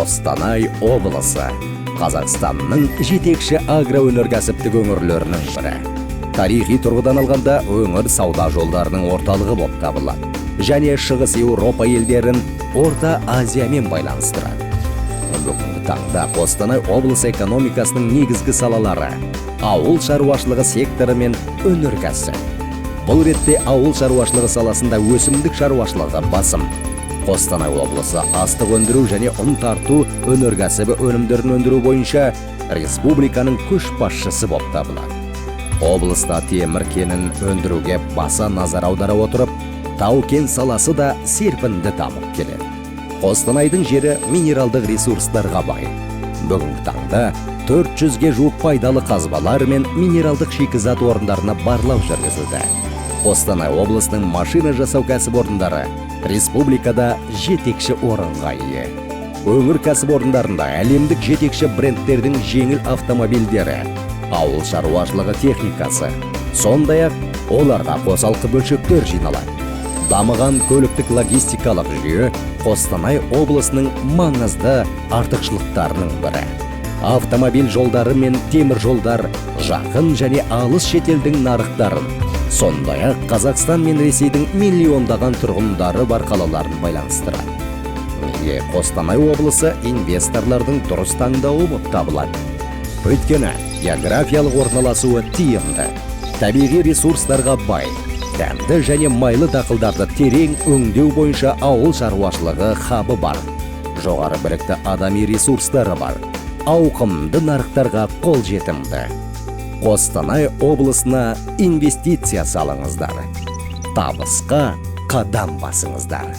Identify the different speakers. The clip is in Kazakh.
Speaker 1: Қостанай облысы Қазақстанның жетекші агроөнеркәсіптік өңірлерінің бірі. Тарихи тұрғыдан алғанда өңір сауда жолдарының орталығы болып табылады. Және Шығыс Еуропа елдерін Орта Азиямен байланыстырады. Бүгінгі таңда Қостанай облысы экономикасының негізгі салалары ауыл шаруашылығы секторы мен өнеркәсіп. Бұл ретте ауыл шаруашылығы саласында өсімдік шаруашылығы басым. Қостанай облысы астық өндіру және ұн тарту өнеркәсібі өнімдерін өндіру бойынша республиканың көшбасшысы болып табылады. Облыста темір кенін өндіруге баса назар аудара отырып, тау-кен саласы да серпінді дамып келеді. Қостанайдың жері минералдық ресурстарға бай. Бүгінгі таңда 400-ге жуық пайдалы қазбалар мен минералдық шикізат орындарына барлау жүргізілді. Қостанай облысының машина жасау кәсіпорындары республикада жетекші орынға ие. Өңір кәсіпорындарында әлемдік жетекші брендтердің жеңіл автомобильдері, ауыл шаруашылығы техникасы, сондай-ақ оларға қосалқы бөлшектер жиналады. Дамыған көліктік логистикалық жүйе Қостанай облысының маңызды артықшылықтарының бірі. Автомобиль жолдары мен темір жолдар жақын және алыс шетелдің нарықтарын, сондай-ақ Қазақстан мен Ресейдің миллиондаған тұрғындары бар қалаларын байланыстырады. Қостанай облысы инвесторлардың дұрыс таңдауы болып табылады. Өйткені географиялық орналасуы тиімді, табиғи ресурстарға бай, дәмді және майлы дақылдарды терең өңдеу бойынша ауыл шаруашылығы хабы бар. Жоғары білікті адами ресурстары бар. Ауқымды нарықтарға қол жетімді. Қостанай облысына инвестиция салыңыздар. Табысқа қадам басыңыздар.